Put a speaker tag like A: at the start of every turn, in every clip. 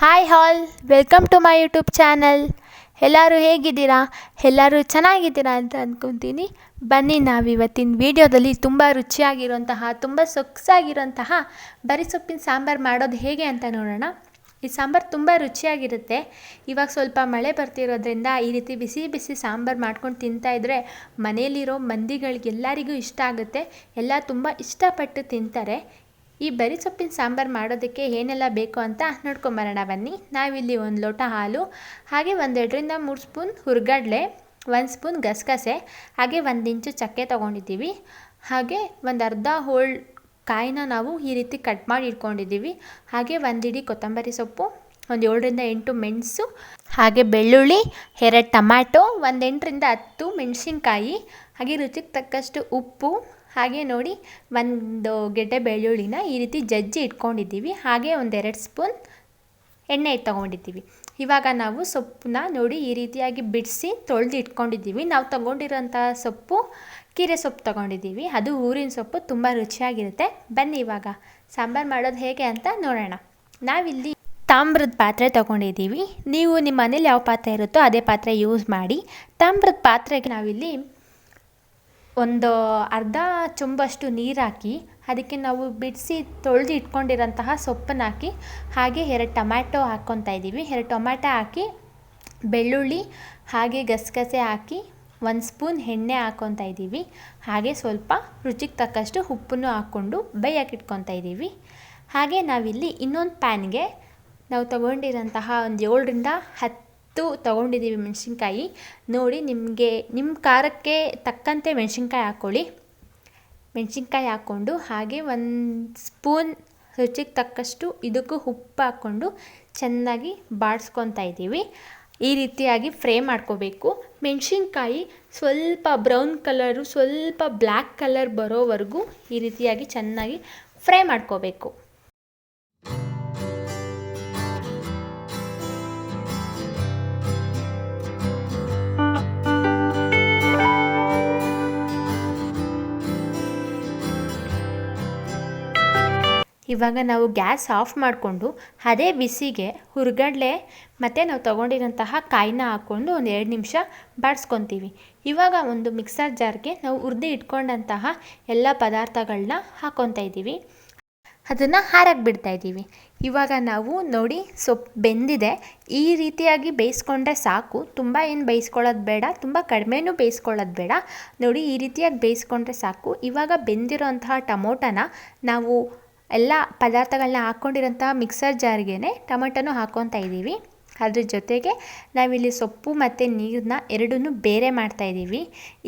A: Hi all, welcome to my YouTube channel. ಎಲ್ಲರೂ ಹೇಗಿದ್ದೀರಾ? ಎಲ್ಲರೂ ಚೆನ್ನಾಗಿದ್ದೀರಾ ಅಂತ ಅಂದ್ಕೊತೀನಿ. ಬನ್ನಿ, ನಾವಿವತ್ತಿನ ವೀಡಿಯೋದಲ್ಲಿ ತುಂಬ ರುಚಿಯಾಗಿರೋಂತಹ, ತುಂಬ ಸೊಗಸಾಗಿರೋಂತಹ ಬರಿಸೊಪ್ಪಿನ ಸಾಂಬಾರು ಮಾಡೋದು ಹೇಗೆ ಅಂತ ನೋಡೋಣ. ಈ ಸಾಂಬಾರು ತುಂಬ ರುಚಿಯಾಗಿರುತ್ತೆ. ಇವಾಗ ಸ್ವಲ್ಪ ಮಳೆ ಬರ್ತಿರೋದ್ರಿಂದ ಈ ರೀತಿ ಬಿಸಿ ಬಿಸಿ ಸಾಂಬಾರು ಮಾಡ್ಕೊಂಡು ತಿಂತಾಯಿದ್ರೆ ಮನೇಲಿರೋ ಮಂದಿಗಳಿಗೆಲ್ಲರಿಗೂ ಇಷ್ಟ ಆಗುತ್ತೆ. ಎಲ್ಲ ತುಂಬ ಇಷ್ಟಪಟ್ಟು ತಿಂತಾರೆ. ಈ ಬರಿಸೊಪ್ಪಿನ ಸಾಂಬಾರು ಮಾಡೋದಕ್ಕೆ ಏನೆಲ್ಲ ಬೇಕು ಅಂತ ನೋಡ್ಕೊಂಬರೋಣ ಬನ್ನಿ. ನಾವಿಲ್ಲಿ 1 ಲೋಟ ಹಾಲು, ಹಾಗೆ 2-3 ಸ್ಪೂನ್ ಹುರ್ಗಡ್ಲೆ, 1 ಸ್ಪೂನ್ ಗಸಗಸೆ, ಹಾಗೆ 1 ಇಂಚು ಚಕ್ಕೆ ತೊಗೊಂಡಿದ್ದೀವಿ. ಹಾಗೆ ಒಂದು ಅರ್ಧ ಹೋಳು ಕಾಯಿನ ನಾವು ಈ ರೀತಿ ಕಟ್ ಮಾಡಿ ಇಟ್ಕೊಂಡಿದ್ದೀವಿ. ಹಾಗೆ 1 ಹಿಡಿ ಕೊತ್ತಂಬರಿ ಸೊಪ್ಪು, ಒಂದು 7-8 ಮೆಣಸು, ಹಾಗೆ ಬೆಳ್ಳುಳ್ಳಿ, 2 ಟೊಮ್ಯಾಟೊ, 8-10 ಮೆಣಸಿನ್ಕಾಯಿ, ಹಾಗೆ ರುಚಿಗೆ ತಕ್ಕಷ್ಟು ಉಪ್ಪು, ಹಾಗೆ ನೋಡಿ 1 ಗೆಡ್ಡೆ ಬೆಳ್ಳುಳ್ಳಿನ ಈ ರೀತಿ ಜಜ್ಜಿ ಇಟ್ಕೊಂಡಿದ್ದೀವಿ. ಹಾಗೆ 2 ಸ್ಪೂನ್ ಎಣ್ಣೆ ತೊಗೊಂಡಿದ್ದೀವಿ. ಇವಾಗ ನಾವು ಸೊಪ್ಪನ್ನ ನೋಡಿ ಈ ರೀತಿಯಾಗಿ ಬಿಡಿಸಿ ತೊಳೆದು ಇಟ್ಕೊಂಡಿದ್ದೀವಿ. ನಾವು ತೊಗೊಂಡಿರೋಂಥ ಸೊಪ್ಪು ಕೀರೆ ಸೊಪ್ಪು ತೊಗೊಂಡಿದ್ದೀವಿ. ಅದು ಊರಿನ ಸೊಪ್ಪು, ತುಂಬ ರುಚಿಯಾಗಿರುತ್ತೆ. ಬನ್ನಿ ಇವಾಗ ಸಾಂಬಾರು ಮಾಡೋದು ಹೇಗೆ ಅಂತ ನೋಡೋಣ. ನಾವಿಲ್ಲಿ ತಾಮ್ರದ ಪಾತ್ರೆ ತೊಗೊಂಡಿದ್ದೀವಿ. ನೀವು ನಿಮ್ಮ ಮನೇಲಿ ಯಾವ ಪಾತ್ರೆ ಇರುತ್ತೋ ಅದೇ ಪಾತ್ರೆ ಯೂಸ್ ಮಾಡಿ. ತಾಮ್ರದ ಪಾತ್ರೆಗೆ ನಾವಿಲ್ಲಿ ಒಂದು ಅರ್ಧ ಚೊಂಬಷ್ಟು ನೀರು ಹಾಕಿ, ಅದಕ್ಕೆ ನಾವು ಬಿಡಿಸಿ ತೊಳೆದು ಇಟ್ಕೊಂಡಿರೋಂತಹ ಸೊಪ್ಪನ್ನು ಹಾಕಿ, ಹಾಗೆ 2 ಟೊಮ್ಯಾಟೊ ಹಾಕ್ಕೊತಾ ಇದ್ದೀವಿ. 2 ಟೊಮ್ಯಾಟೊ ಹಾಕಿ, ಬೆಳ್ಳುಳ್ಳಿ ಹಾಗೆ ಗಸಗಸೆ ಹಾಕಿ 1 ಸ್ಪೂನ್ ಎಣ್ಣೆ ಹಾಕ್ಕೊತಾ ಇದ್ದೀವಿ. ಹಾಗೆ ಸ್ವಲ್ಪ ರುಚಿಗೆ ತಕ್ಕಷ್ಟು ಉಪ್ಪನ್ನು ಹಾಕ್ಕೊಂಡು ಬೇಯಕ್ಕೆ ಇಟ್ಕೊತಾ ಇದ್ದೀವಿ. ಹಾಗೆ ನಾವಿಲ್ಲಿ ಇನ್ನೊಂದು ಪ್ಯಾನ್ಗೆ ನಾವು ತೊಗೊಂಡಿರೋಂತಹ ಒಂದು 7-10 ತೊಗೊಂಡಿದ್ದೀವಿ ಮೆಣಸಿನ್ಕಾಯಿ. ನೋಡಿ, ನಿಮ್ಮ ಖಾರಕ್ಕೆ ತಕ್ಕಂತೆ ಮೆಣಸಿನ್ಕಾಯಿ ಹಾಕ್ಕೊಳ್ಳಿ. ಮೆಣಸಿನ್ಕಾಯಿ ಹಾಕ್ಕೊಂಡು ಹಾಗೆ 1 ಸ್ಪೂನ್ ರುಚಿಗೆ ತಕ್ಕಷ್ಟು ಇದಕ್ಕೂ ಉಪ್ಪು ಹಾಕ್ಕೊಂಡು ಚೆನ್ನಾಗಿ ಬಾಡಿಸ್ಕೊತಾ ಇದ್ದೀವಿ. ಈ ರೀತಿಯಾಗಿ ಫ್ರೈ ಮಾಡ್ಕೋಬೇಕು. ಮೆಣಸಿನ್ಕಾಯಿ ಸ್ವಲ್ಪ ಬ್ರೌನ್ ಕಲರು, ಸ್ವಲ್ಪ ಬ್ಲ್ಯಾಕ್ ಕಲರ್ ಬರೋವರೆಗೂ ಈ ರೀತಿಯಾಗಿ ಚೆನ್ನಾಗಿ ಫ್ರೈ ಮಾಡ್ಕೋಬೇಕು. ಇವಾಗ ನಾವು ಗ್ಯಾಸ್ ಆಫ್ ಮಾಡಿಕೊಂಡು ಅದೇ ಬಿಸಿಗೆ ಹುರ್ಗಡ್ಲೆ ಮತ್ತು ನಾವು ತೊಗೊಂಡಿರೋಂತಹ ಕಾಯಿನ ಹಾಕ್ಕೊಂಡು ಒಂದು 2 ನಿಮಿಷ ಬಾಡಿಸ್ಕೊತೀವಿ. ಇವಾಗ ಒಂದು ಮಿಕ್ಸರ್ ಜಾರ್ಗೆ ನಾವು ಹುರಿದು ಇಟ್ಕೊಂಡಂತಹ ಎಲ್ಲ ಪದಾರ್ಥಗಳನ್ನ ಹಾಕ್ಕೊತಾ ಇದ್ದೀವಿ. ಅದನ್ನು ಹಾರಕ್ಕೆ ಬಿಡ್ತಾಯಿದ್ದೀವಿ. ಇವಾಗ ನಾವು ನೋಡಿ, ಸೊಪ್ಪು ಬೆಂದಿದೆ. ಈ ರೀತಿಯಾಗಿ ಬೇಯಿಸ್ಕೊಂಡ್ರೆ ಸಾಕು. ತುಂಬ ಏನು ಬೇಯಿಸ್ಕೊಳ್ಳೋದು ಬೇಡ, ತುಂಬ ಕಡಿಮೆನೂ ಬೇಯಿಸ್ಕೊಳ್ಳೋದು ಬೇಡ. ನೋಡಿ, ಈ ರೀತಿಯಾಗಿ ಬೇಯಿಸ್ಕೊಂಡ್ರೆ ಸಾಕು. ಇವಾಗ ಬೆಂದಿರೋಂತಹ ಟೊಮೊಟೊನ ನಾವು ಎಲ್ಲ ಪದಾರ್ಥಗಳನ್ನ ಹಾಕ್ಕೊಂಡಿರೋಂಥ ಮಿಕ್ಸರ್ ಜಾರ್ಗೆ ಟೊಮೆಟೊನೂ ಹಾಕ್ಕೊತಾ ಇದ್ದೀವಿ. ಅದ್ರ ಜೊತೆಗೆ ನಾವಿಲ್ಲಿ ಸೊಪ್ಪು ಮತ್ತು ನೀರನ್ನ ಎರಡನ್ನೂ ಬೇರೆ ಮಾಡ್ತಾಯಿದ್ದೀವಿ.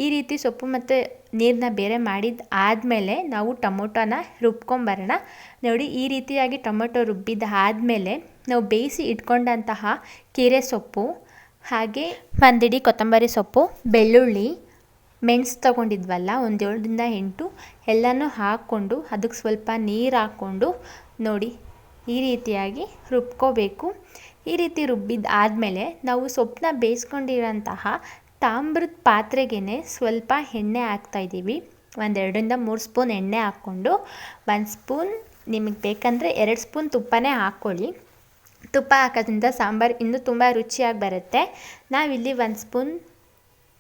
A: ಈ ರೀತಿ ಸೊಪ್ಪು ಮತ್ತು ನೀರನ್ನ ಬೇರೆ ಮಾಡಿದ ಆದಮೇಲೆ ನಾವು ಟೊಮೊಟೊನ ರುಬ್ಕೊಂಬರೋಣ. ನೋಡಿ, ಈ ರೀತಿಯಾಗಿ ಟೊಮೊಟೊ ರುಬ್ಬಿದ ಆದಮೇಲೆ ನಾವು ಬೇಯಿಸಿ ಇಟ್ಕೊಂಡಂತಹ ಕೀರೆ ಸೊಪ್ಪು, ಹಾಗೆ 1 ಹಿಡಿ ಕೊತ್ತಂಬರಿ ಸೊಪ್ಪು, ಬೆಳ್ಳುಳ್ಳಿ, ಮೆಣಸು ತೊಗೊಂಡಿದ್ವಲ್ಲ, ಒಂದು 7-8 ಎಲ್ಲನೂ ಹಾಕ್ಕೊಂಡು ಅದಕ್ಕೆ ಸ್ವಲ್ಪ ನೀರು ಹಾಕ್ಕೊಂಡು ನೋಡಿ ಈ ರೀತಿಯಾಗಿ ರುಬ್ಕೋಬೇಕು. ಈ ರೀತಿ ರುಬ್ಬಿದ ಆದಮೇಲೆ ನಾವು ಸೊಪ್ಪನ್ನ ಬೇಯಿಸ್ಕೊಂಡಿರೋಂತಹ ತಾಮ್ರದ ಪಾತ್ರೆಗೇ ಸ್ವಲ್ಪ ಎಣ್ಣೆ ಹಾಕ್ತಾಯಿದ್ದೀವಿ. 2-3 ಸ್ಪೂನ್ ಎಣ್ಣೆ ಹಾಕ್ಕೊಂಡು 1 ಸ್ಪೂನ್, ನಿಮಗೆ ಬೇಕಂದರೆ 2 ಸ್ಪೂನ್ ತುಪ್ಪನೇ ಹಾಕ್ಕೊಳ್ಳಿ. ತುಪ್ಪ ಹಾಕೋದ್ರಿಂದ ಸಾಂಬಾರು ಇನ್ನೂ ತುಂಬ ರುಚಿಯಾಗಿ ಬರುತ್ತೆ. ನಾವಿಲ್ಲಿ 1 ಸ್ಪೂನ್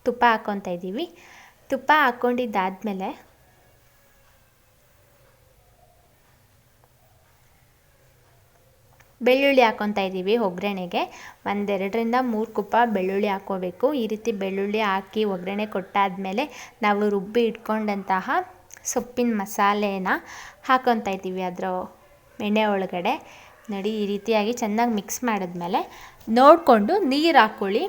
A: ತುಪ್ಪ ಹಾಕ್ಕೊತಾ ಇದ್ದೀವಿ. ತುಪ್ಪ ಹಾಕ್ಕೊಂಡಿದ್ದಾದಮೇಲೆ ಬೆಳ್ಳುಳ್ಳಿ ಹಾಕ್ಕೊತಾ ಇದ್ದೀವಿ. ಒಗ್ಗರಣೆಗೆ 2-3 ಕುಪ್ಪ ಬೆಳ್ಳುಳ್ಳಿ ಹಾಕ್ಕೋಬೇಕು. ಈ ರೀತಿ ಬೆಳ್ಳುಳ್ಳಿ ಹಾಕಿ ಒಗ್ಗರಣೆ ಕೊಟ್ಟಾದಮೇಲೆ ನಾವು ರುಬ್ಬಿ ಇಟ್ಕೊಂಡಂತಹ ಸೊಪ್ಪಿನ ಮಸಾಲೆನ ಹಾಕ್ಕೊತಾ ಇದ್ದೀವಿ ಅದರ ಎಣ್ಣೆ ಒಳಗಡೆ. ನೋಡಿ, ಈ ರೀತಿಯಾಗಿ ಚೆನ್ನಾಗಿ ಮಿಕ್ಸ್ ಮಾಡಿದ್ಮೇಲೆ ನೋಡಿಕೊಂಡು ನೀರು ಹಾಕ್ಕೊಳ್ಳಿ.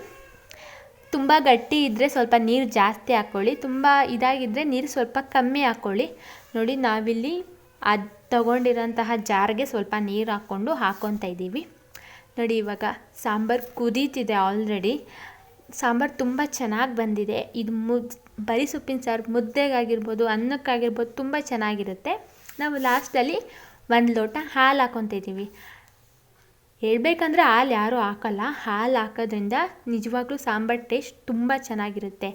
A: ತುಂಬ ಗಟ್ಟಿ ಇದ್ದರೆ ಸ್ವಲ್ಪ ನೀರು ಜಾಸ್ತಿ ಹಾಕ್ಕೊಳ್ಳಿ, ತುಂಬ ಇದಾಗಿದ್ದರೆ ನೀರು ಸ್ವಲ್ಪ ಕಮ್ಮಿ ಹಾಕ್ಕೊಳ್ಳಿ. ನೋಡಿ, ನಾವಿಲ್ಲಿ ಅದು ತೊಗೊಂಡಿರೋಂತಹ ಜಾರ್ಗೆ ಸ್ವಲ್ಪ ನೀರು ಹಾಕ್ಕೊತಾ ಇದ್ದೀವಿ. ನೋಡಿ, ಇವಾಗ ಸಾಂಬಾರು ಕುದೀತಿದೆ ಆಲ್ರೆಡಿ. ಸಾಂಬಾರು ತುಂಬ ಚೆನ್ನಾಗಿ ಬಂದಿದೆ. ಇದು ಬರೀ ಸೊಪ್ಪಿನ ಸಾರು ಮುದ್ದೆಗಾಗಿರ್ಬೋದು, ಅನ್ನಕ್ಕಾಗಿರ್ಬೋದು ತುಂಬ ಚೆನ್ನಾಗಿರುತ್ತೆ. ನಾವು ಲಾಸ್ಟಲ್ಲಿ 1 ಲೋಟ ಹಾಲು ಹಾಕ್ಕೊತಾ ಇದ್ದೀವಿ. ಹೇಳ್ಬೇಕಂದ್ರೆ ಹಾಲು ಯಾರೂ ಹಾಕೋಲ್ಲ. ಹಾಲು ಹಾಕೋದ್ರಿಂದ ನಿಜವಾಗ್ಲೂ ಸಾಂಬಾರು ಟೇಸ್ಟ್ ತುಂಬ ಚೆನ್ನಾಗಿರುತ್ತೆ.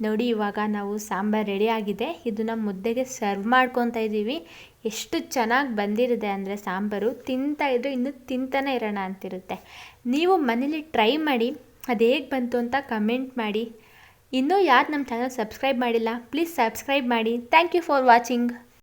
A: ನೋಡಿ, ಇವಾಗ ನಾವು ಸಾಂಬಾರು ರೆಡಿ ಆಗಿದೆ. ಇದನ್ನು ಮುದ್ದೆಗೆ ಸರ್ವ್ ಮಾಡ್ಕೊತಾ ಇದ್ದೀವಿ. ಎಷ್ಟು ಚೆನ್ನಾಗಿ ಬಂದಿರುತ್ತೆ ಅಂದರೆ ಸಾಂಬಾರು ತಿಂತಾಯಿದ್ರೆ ಇನ್ನೂ ತಿಂತಾನೆ ಇರೋಣ ಅಂತಿರುತ್ತೆ. ನೀವು ಮನೇಲಿ ಟ್ರೈ ಮಾಡಿ, ಅದು ಹೇಗೆ ಬಂತು ಅಂತ ಕಮೆಂಟ್ ಮಾಡಿ. ಇನ್ನೂ ಯಾರು ನಮ್ಮ ಚಾನಲ್ ಸಬ್ಸ್ಕ್ರೈಬ್ ಮಾಡಿಲ್ಲ, ಪ್ಲೀಸ್ ಸಬ್ಸ್ಕ್ರೈಬ್ ಮಾಡಿ. Thank you for watching.